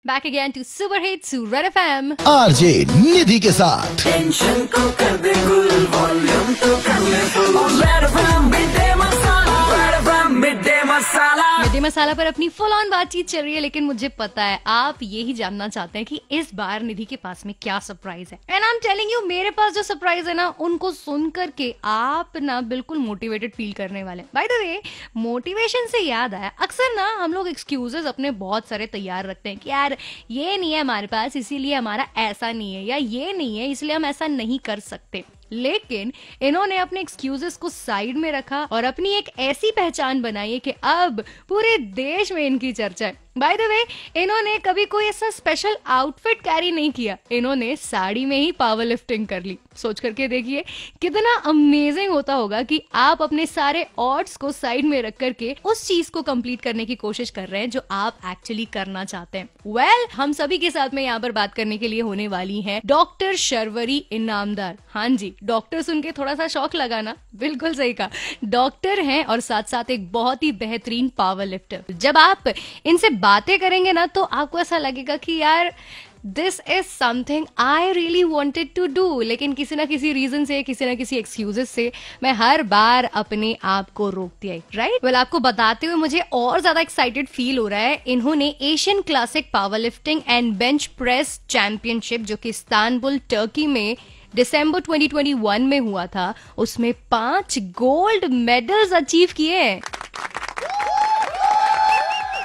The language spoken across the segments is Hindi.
Back again to super hits red FM. RJ Nidhi के साथ टेंशन को कर दे गुल, वॉल्यूम तो कर ले full. Red FM midday masala, Red FM midday मसाला। मिडडे मसाला पर अपनी फुल ऑन बातचीत चल रही है, लेकिन मुझे पता है आप यही जानना चाहते हैं कि इस बार निधि के पास में क्या सरप्राइज है। And I am telling you, मेरे पास जो सरप्राइज है ना, उनको सुन करके आप ना बिल्कुल मोटिवेटेड फील करने वाले। बाय द वे, मोटिवेशन से याद आया, अक्सर ना हम लोग एक्सक्यूजेस अपने बहुत सारे तैयार रखते हैं कि यार ये नहीं है हमारे पास, इसीलिए हमारा ऐसा नहीं है, या ये नहीं है इसलिए हम ऐसा नहीं कर सकते। लेकिन इन्होंने अपने एक्सक्यूजेस को साइड में रखा और अपनी एक ऐसी पहचान बनाई है कि अब पूरे देश में इनकी चर्चा है। बाय द वे, इन्होंने कभी कोई ऐसा स्पेशल आउटफिट कैरी नहीं किया, इन्होंने साड़ी में ही पावर लिफ्टिंग कर ली। सोच करके देखिए कितना अमेजिंग होता होगा कि आप अपने सारे ऑड्स को साइड में रख करके उस चीज को कंप्लीट करने की कोशिश कर रहे हैं जो आप एक्चुअली करना चाहते हैं। वेल, हम सभी के साथ में यहाँ पर बात करने के लिए होने वाली है डॉक्टर शर्वरी इनामदार। हाँ जी, डॉक्टर सुन के थोड़ा सा शौक लगा ना? बिल्कुल सही कहा, डॉक्टर हैं और साथ साथ एक बहुत ही बेहतरीन पावर लिफ्टर। जब आप इनसे बातें करेंगे ना, तो आपको ऐसा लगेगा कि यार this is something I really wanted to do, लेकिन किसी ना किसी रीजन से, किसी ना किसी एक्सक्यूजेस से मैं हर बार अपने आप को रोकती आई। राइट, वेल, आपको बताते हुए मुझे और ज्यादा एक्साइटेड फील हो रहा है। इन्होंने Asian classic power lifting and bench press championship, जो कि इस्तांबुल टर्की में दिसंबर 2021 में हुआ था, उसमें 5 गोल्ड मेडल्स अचीव किए हैं।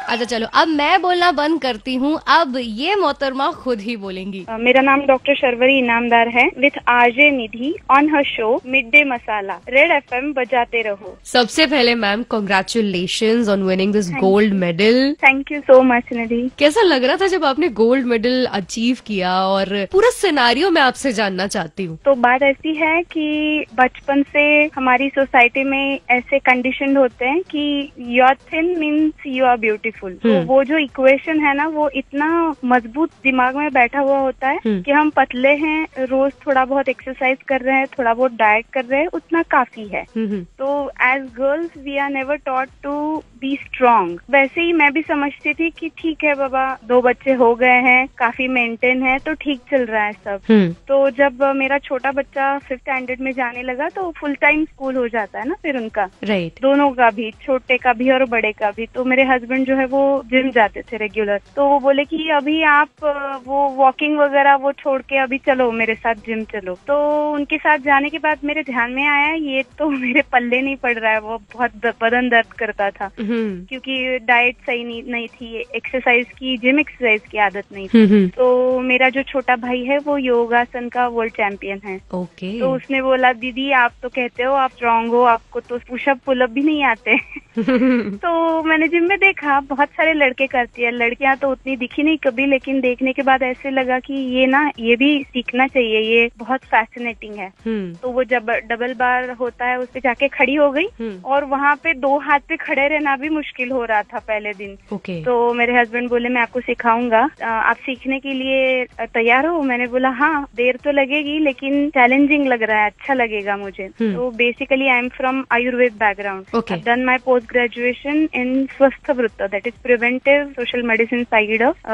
अच्छा चलो, अब मैं बोलना बंद करती हूँ, अब ये मोहतरमा खुद ही बोलेंगी। मेरा नाम डॉक्टर शर्वरी इनामदार है, with RJ Nidhi on her show midday masala. Red FM बजाते रहो। सबसे पहले ma'am, congratulations on winning this gold medal. Thank you so much Nidhi. कैसा लग रहा था जब आपने गोल्ड मेडल अचीव किया, और पूरा सिनेरियो मैं आपसे जानना चाहती हूँ। तो बात ऐसी है कि बचपन से हमारी सोसाइटी में ऐसे कंडीशन होते हैं कि you are thin means you are beautiful. तो वो जो इक्वेशन है ना, वो इतना मजबूत दिमाग में बैठा हुआ होता है कि हम पतले हैं, रोज थोड़ा बहुत एक्सरसाइज कर रहे हैं, थोड़ा बहुत डाइट कर रहे हैं, उतना काफी है। तो as girls we are never taught to be strong. वैसे ही मैं भी समझती थी कि ठीक है बाबा, 2 बच्चे हो गए हैं, काफी मेंटेन है, तो ठीक चल रहा है सब। तो जब मेरा छोटा बच्चा 5th स्टैंडर्ड में जाने लगा, तो फुल टाइम स्कूल हो जाता है ना फिर उनका। राइट। दोनों का भी, छोटे का भी और बड़े का भी। तो मेरे हस्बैंड जो है वो जिम जाते थे रेगुलर, तो वो बोले कि अभी आप वो वॉकिंग वगैरह वो छोड़ के अभी चलो मेरे साथ जिम चलो। तो उनके साथ जाने के बाद मेरे ध्यान में आया, ये तो मेरे पल्ले नहीं पड़ रहा है। वो बहुत बदन दर्द करता था, क्योंकि डाइट सही नहीं थी, एक्सरसाइज की, जिम एक्सरसाइज की आदत नहीं थी। तो मेरा जो छोटा भाई है वो योगासन का वर्ल्ड चैंपियन है। ओके। तो उसने बोला, दीदी आप तो कहते हो आप स्ट्रांग हो, आपको तो पुशअप पुलअप भी नहीं आते। तो मैंने जिम में देखा बहुत सारे लड़के करती है, लड़कियां तो उतनी दिखी नहीं कभी, लेकिन देखने के बाद ऐसे लगा कि ये भी सीखना चाहिए, ये बहुत फैसिनेटिंग है। तो वो जब डबल बार होता है, उस पे जाके खड़ी हो गई, और वहाँ पे 2 हाथ पे खड़े रहना भी मुश्किल हो रहा था पहले दिन। तो मेरे हस्बैंड बोले मैं आपको सिखाऊंगा, आप सीखने के लिए तैयार हो? मैंने बोला हाँ, देर तो लगेगी लेकिन चैलेंजिंग लग रहा है, अच्छा लगेगा मुझे। तो basically I am from Ayurveda background, I done my post graduation in Swasthavritta, that is preventive social medicine side of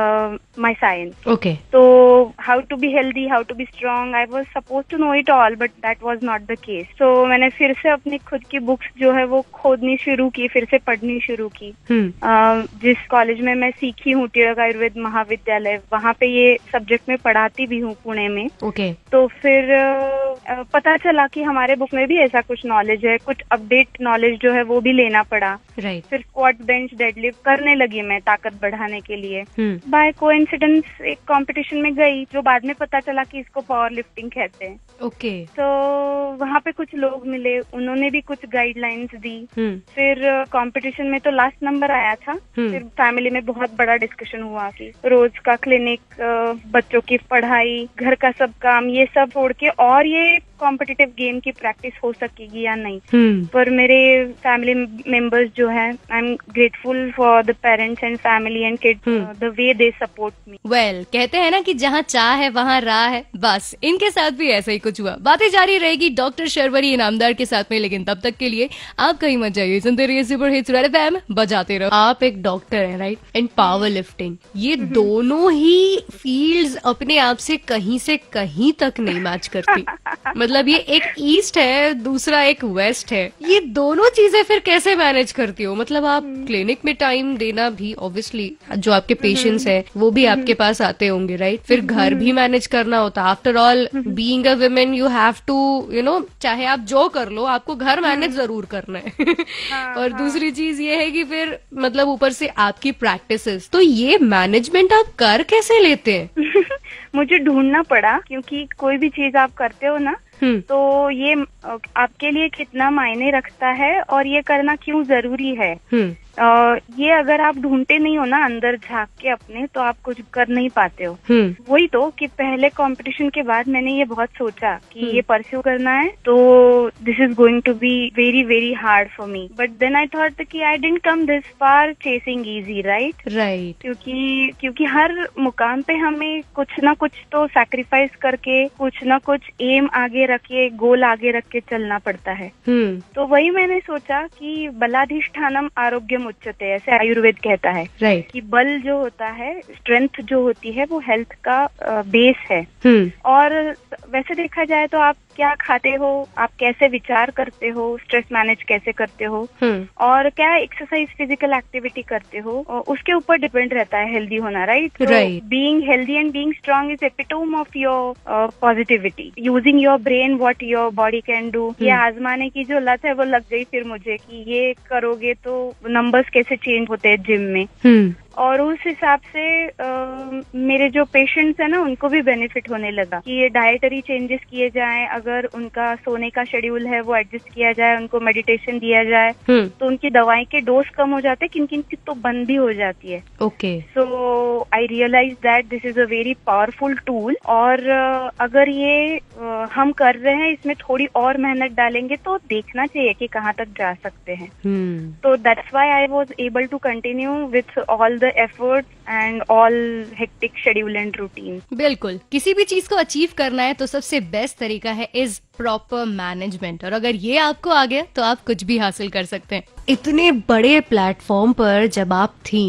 my science. Okay. तो how to be healthy, how to be strong, I was suppose to know it all, but that was not the case. तो मैंने फिर से अपनी खुद की बुक्स जो है वो खोदनी शुरू की, फिर से पढ़नी शुरू की। जिस कॉलेज में मैं सीखी हूँ, टिळक आयुर्वेद महाविद्यालय, वहाँ पे ये सब्जेक्ट में पढ़ाती भी हूँ पुणे में। ओके। तो फिर पता चला कि हमारे बुक में भी ऐसा कुछ नॉलेज है, कुछ अपडेट नॉलेज जो है वो भी लेना पड़ा। राइट। फिर स्क्वाट, बेंच, डेडलिफ्ट करने लगी मैं ताकत बढ़ाने के लिए। बाय कोइंसिडेंस एक कंपटीशन में गई, जो बाद में पता चला कि इसको पावर लिफ्टिंग कहते हैं। ओके। तो वहाँ पे कुछ लोग मिले, उन्होंने भी कुछ गाइडलाइंस दी। फिर कंपटीशन में तो लास्ट नंबर आया था। फिर फैमिली में बहुत बड़ा डिस्कशन हुआ कि रोज का क्लिनिक, बच्चों की पढ़ाई, घर का सब काम, ये सब छोड़ के और ये कॉम्पिटिटिव गेम की प्रैक्टिस हो सकेगी या नहीं। पर मेरे फैमिली मेंबर्स जो है, I am grateful for the parents and family and kids, the way they support me. Well, कहते हैं ना कि जहाँ चाह है वहाँ राह है, बस इनके साथ भी ऐसा ही कुछ हुआ। बातें जारी रहेगी डॉक्टर शर्वरी इनामदार के साथ में, लेकिन तब तक के लिए आप कहीं मत जाइए, सुनते रहिए super hits red FM. FM बजाते रहो। आप एक डॉक्टर हैं, राइट, एंड पावर लिफ्टिंग, ये दोनों ही फील्ड्स अपने आप से कहीं तक नहीं मैच करती। मतलब ये एक ईस्ट है, दूसरा एक वेस्ट है, ये दोनों चीजें फिर कैसे मैनेज करती हो? मतलब आप क्लिनिक में टाइम देना भी, ऑब्वियसली जो आपके पेशेंट्स हैं वो भी आपके पास आते होंगे, राइट, फिर घर भी मैनेज करना होता। After all being a women you have to चाहे आप जो कर लो, आपको घर मैनेज जरूर करना है। और दूसरी चीज ये है कि फिर मतलब ऊपर से आपकी प्रैक्टिसेस, तो ये मैनेजमेंट आप कर कैसे लेते हैं? मुझे ढूंढना पड़ा, क्योंकि कोई भी चीज आप करते हो ना, तो ये आपके लिए कितना मायने रखता है और ये करना क्यों जरूरी है, ये अगर आप ढूंढते नहीं हो ना अंदर झांक के अपने, तो आप कुछ कर नहीं पाते हो। वही तो कि पहले कंपटीशन के बाद मैंने ये बहुत सोचा कि ये परस्यू करना है, तो this is going to be very very hard for me, but then I thought कि I didn't come this far chasing easy, right. क्योंकि हर मुकाम पे हमें कुछ ना कुछ तो सैक्रिफाइस करके, कुछ ना कुछ एम आगे रखे, गोल आगे रख के चलना पड़ता है। तो वही मैंने सोचा कि बलाधिष्ठानम आरोग्य उच्चते, ऐसे आयुर्वेद कहता है, राइट, कि बल जो होता है, स्ट्रेंथ जो होती है, वो हेल्थ का बेस है। और वैसे देखा जाए तो आप क्या खाते हो, आप कैसे विचार करते हो, स्ट्रेस मैनेज कैसे करते हो, और क्या एक्सरसाइज फिजिकल एक्टिविटी करते हो, उसके ऊपर डिपेंड रहता है हेल्दी होना, right. Being healthy and being strong is epitome of your positivity, using your brain what your body can do. ये आजमाने की जो लत है वो लग गई फिर मुझे कि ये करोगे तो नंबर्स कैसे चेंज होते हैं जिम में, और उस हिसाब से मेरे जो पेशेंट्स हैं ना उनको भी बेनिफिट होने लगा कि ये डाइटरी चेंजेस किए जाएं, अगर उनका सोने का शेड्यूल है वो एडजस्ट किया जाए, उनको मेडिटेशन दिया जाए, तो उनकी दवाई के डोज कम हो जाते हैं, किन की तो बंद भी हो जाती है। Okay, so I realize that this is a very powerful tool, और अगर ये हम कर रहे हैं, इसमें थोड़ी और मेहनत डालेंगे तो देखना चाहिए कि कहाँ तक जा सकते हैं। तो that's why I was able to continue with all the efforts and all hectic schedule and routine. बिल्कुल, किसी भी चीज को अचीव करना है तो सबसे बेस्ट तरीका है इज प्रॉपर मैनेजमेंट, और अगर ये आपको आ गया तो आप कुछ भी हासिल कर सकते हैं। इतने बड़े प्लेटफॉर्म पर जब आप थी,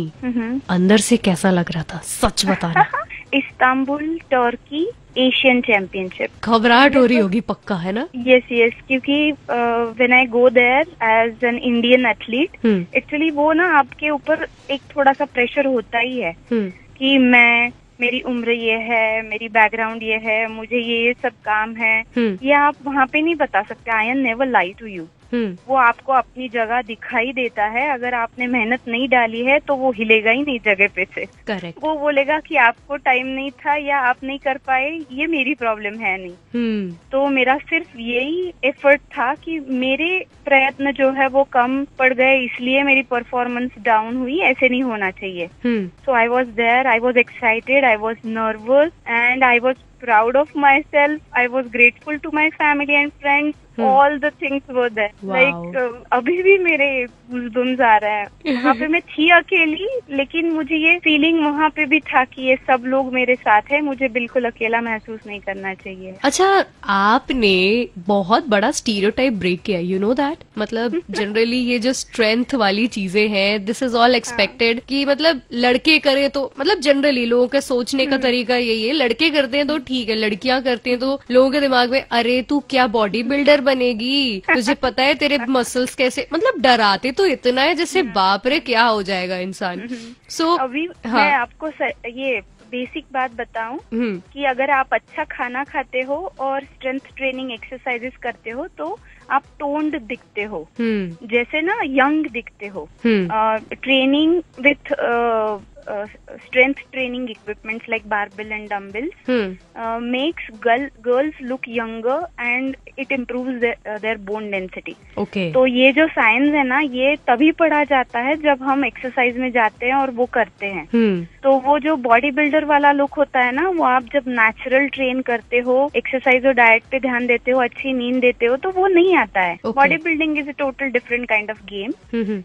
अंदर से कैसा लग रहा था, सच बताना? इस्तांबुल टर्की एशियन चैंपियनशिप, घबराहट हो रही होगी पक्का, है ना? यस, क्योंकि when I go there as an Indian athlete, actually वो ना आपके ऊपर एक थोड़ा सा प्रेशर होता ही है कि मेरी उम्र ये है, मेरी बैकग्राउंड ये है, मुझे ये सब काम है, ये आप वहाँ पे नहीं बता सकते। I am never lie to you. वो आपको अपनी जगह दिखाई देता है, अगर आपने मेहनत नहीं डाली है तो वो हिलेगा ही नहीं जगह पे से। करेक्ट। वो बोलेगा कि आपको टाइम नहीं था या आप नहीं कर पाए, ये मेरी प्रॉब्लम है नहीं। तो मेरा सिर्फ यही एफर्ट था कि मेरे प्रयत्न जो है वो कम पड़ गए, इसलिए मेरी परफॉर्मेंस डाउन हुई, ऐसे नहीं होना चाहिए। So I was there, I was excited, I was nervous and I was proud of myself. I was grateful to my family and friends. All the things were there. Wow. Like अभी भी मेरे गुज़बम्स आ रहा है। वहाँ पे मैं थी अकेली, लेकिन मुझे ये फीलिंग वहाँ पे भी था कि ये सब लोग मेरे साथ है, मुझे बिल्कुल अकेला महसूस नहीं करना चाहिए। अच्छा, आपने बहुत बड़ा स्टीरियोटाइप ब्रेक किया, यू नो दैट? मतलब जनरली ये जो स्ट्रेंथ वाली चीजें हैं, दिस इज ऑल एक्सपेक्टेड कि मतलब लड़के करे तो, मतलब जनरली लोगों के सोचने का तरीका यही है, लड़के करते हैं तो ठीक है, लड़कियां करती हैं तो लोगों के दिमाग में अरे तू क्या बॉडी बिल्डर बनेगी, तुझे पता है तेरे मसल्स कैसे, मतलब डराते तो इतना है जैसे बाप रे क्या हो जाएगा इंसान। सो अभी मैं आपको ये बेसिक बात बताऊं कि अगर आप अच्छा खाना खाते हो और स्ट्रेंथ ट्रेनिंग एक्सरसाइजेस करते हो तो आप टोन्ड दिखते हो, जैसे ना यंग दिखते हो। Training with strength training equipments like barbell and dumbbells makes girls look younger and it improves their bone density. Okay. तो ये जो साइंस है ना, ये तभी पढ़ा जाता है जब हम एक्सरसाइज में जाते हैं और वो करते हैं। तो वो जो बॉडी बिल्डर वाला लुक होता है ना, वो आप जब नेचुरल ट्रेन करते हो, एक्सरसाइज और डाइट पे ध्यान देते हो, अच्छी नींद देते हो, तो वो नहीं आता है। Body building is a total different kind of game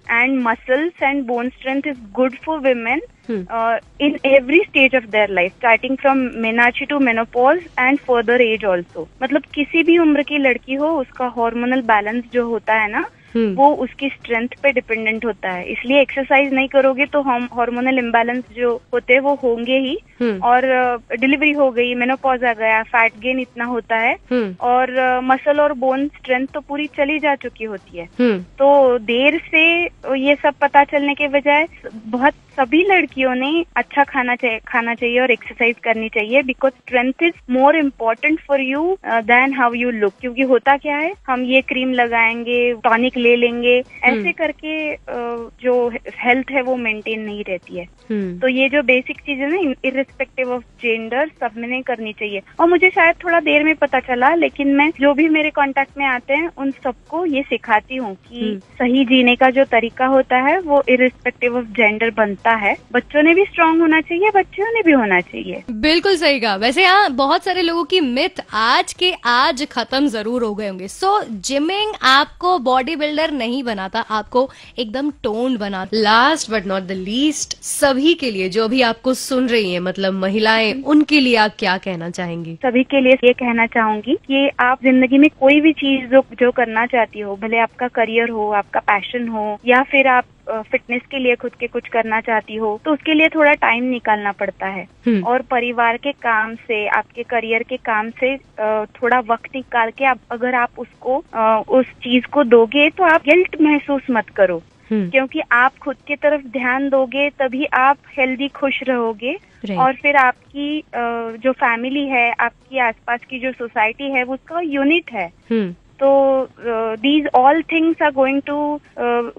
and muscles and bone strength is good for women in every stage of their life, starting from menarche to menopause and further age also. मतलब किसी भी उम्र की लड़की हो, उसका हार्मोनल बैलेंस जो होता है ना, वो उसकी स्ट्रेंथ पे डिपेंडेंट होता है। इसलिए एक्सरसाइज नहीं करोगे तो हार्मोनल इम्बैलेंस जो होते हैं वो होंगे ही, और डिलीवरी हो गई, मेनोपॉज आ गया, फैट गेन इतना होता है, और मसल और बोन स्ट्रेंथ तो पूरी चली जा चुकी होती है। तो देर से ये सब पता चलने के बजाय बहुत सभी लड़कियों ने अच्छा खाना चाहिए और एक्सरसाइज करनी चाहिए, because strength is more important for you than how you look. क्योंकि होता क्या है, हम ये क्रीम लगाएंगे, टॉनिक ले लेंगे, ऐसे करके जो हेल्थ है वो मेंटेन नहीं रहती है। तो ये जो बेसिक चीजें ना, इर्रिस्पेक्टिव ऑफ जेंडर, सब में करनी चाहिए। और मुझे शायद थोड़ा देर में पता चला, लेकिन मैं जो भी मेरे कांटेक्ट में आते हैं उन सबको ये सिखाती हूँ कि सही जीने का जो तरीका होता है वो इर्रिस्पेक्टिव ऑफ जेंडर बनता है। बच्चों ने भी स्ट्रांग होना चाहिए, बच्चियों ने भी होना चाहिए। बिल्कुल सही कहा। वैसे यहाँ बहुत सारे लोगों की मिथ आज के आज खत्म जरूर हो गए होंगे। सो जिमिंग आपको बॉडी बिल्डर नहीं बनाता, आपको एकदम टोन्ड बनाता। Last but not the least, सभी के लिए जो भी आपको सुन रही है, मतलब महिलाएं, उनके लिए आप क्या कहना चाहेंगी? सभी के लिए ये कहना चाहूंगी कि आप जिंदगी में कोई भी चीज जो करना चाहती हो, भले आपका करियर हो, आपका पैशन हो, या फिर आप फिटनेस के लिए खुद के कुछ करना चाहती हो, तो उसके लिए थोड़ा टाइम निकालना पड़ता है। और परिवार के काम से, आपके करियर के काम से थोड़ा वक्त निकाल के अगर आप उसको उस चीज को दोगे तो आप गिल्ट महसूस मत करो। क्योंकि आप खुद की तरफ ध्यान दोगे तभी आप हेल्दी, खुश रहोगे। और फिर आपकी जो फैमिली है, आपकी आसपास की जो सोसाइटी है, वो उसका यूनिट है। तो these all things are going to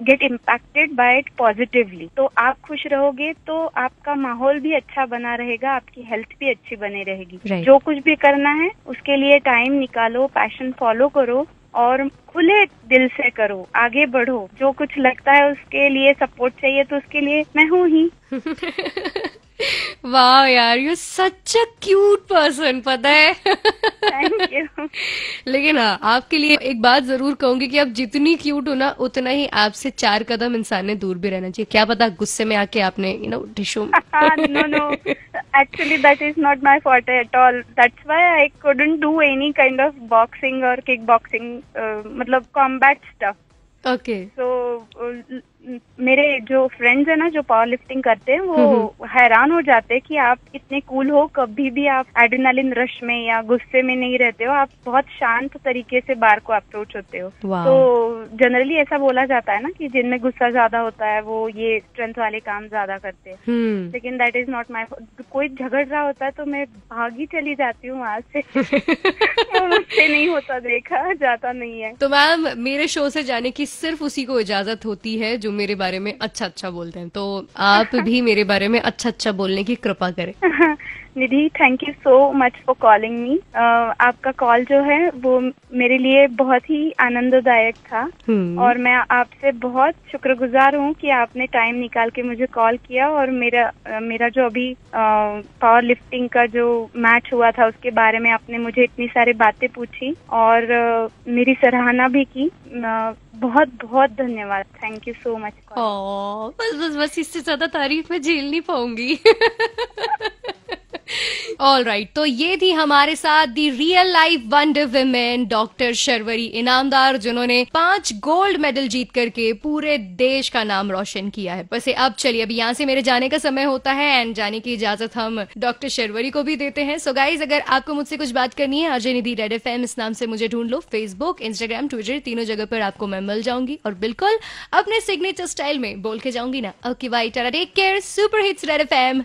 get impacted by it positively। तो आप खुश रहोगे तो आपका माहौल भी अच्छा बना रहेगा, आपकी हेल्थ भी अच्छी बनी रहेगी। जो कुछ भी करना है उसके लिए टाइम निकालो, पैशन फॉलो करो और खुले दिल से करो, आगे बढ़ो। जो कुछ लगता है उसके लिए सपोर्ट चाहिए तो उसके लिए मैं हूँ ही। वाह यार, you such a cute person, पता है। Thank you. लेकिन हाँ, आपके लिए एक बात जरूर कहूंगी कि आप जितनी क्यूट हो ना, उतना ही आपसे 4 कदम इंसान ने दूर भी रहना चाहिए। क्या पता गुस्से में आके आपने tissue No, actually that is not my forte at all. That's why I couldn't do any kind of boxing or kickboxing, मतलब combat stuff. Okay. So मेरे जो फ्रेंड्स है ना, जो पावर लिफ्टिंग करते हैं, वो हैरान हो जाते हैं कि आप इतने कूल हो, कभी भी आप एड्रेनालिन रश में या गुस्से में नहीं रहते हो, आप बहुत शांत तरीके से बार को अप्रोच होते हो। तो जनरली ऐसा बोला जाता है ना कि जिनमें गुस्सा ज्यादा होता है वो ये स्ट्रेंथ वाले काम ज्यादा करते हैं। लेकिन दैट इज नॉट माई। कोई झगड़ रहा होता है तो मैं भागी चली जाती हूँ वहां से। मुझसे नहीं होता, देखा जाता नहीं है। तो मैम, मेरे शो से जाने की सिर्फ उसी को इजाजत होती है जो मेरे बारे में अच्छा अच्छा बोलते हैं। तो आप भी मेरे बारे में अच्छा अच्छा बोलने की कृपा करें। Nidhi, thank you so much for calling me. आपका कॉल जो है वो मेरे लिए बहुत ही आनंददायक था, और मैं आपसे बहुत शुक्रगुजार हूँ कि आपने टाइम निकाल के मुझे कॉल किया और मेरा जो अभी पावर लिफ्टिंग का जो मैच हुआ था उसके बारे में आपने मुझे इतनी सारी बातें पूछी और मेरी सराहना भी की। बहुत बहुत धन्यवाद। Thank you so much. बस इससे ज्यादा तारीफ मैं झेल नहीं पाऊंगी। ऑल राइट, तो ये थी हमारे साथ the real life wonder women doctor Sharvari Inamdar, जिन्होंने 5 गोल्ड मेडल जीत करके पूरे देश का नाम रोशन किया है। वैसे अब चलिए, अभी यहाँ से मेरे जाने का समय होता है एंड जाने की इजाजत हम डॉक्टर शर्वरी को भी देते हैं। सो गाइज, अगर आपको मुझसे कुछ बात करनी है, आरजे निधि रेड एफएम इस नाम से मुझे ढूंढ लो। फेसबुक, इंस्टाग्राम, ट्विटर, तीनों जगह पर आपको मैं मिल जाऊंगी और बिल्कुल अपने सिग्नेचर स्टाइल में बोल के जाऊंगी ना, okay bye, tata, take care, super hits red FM.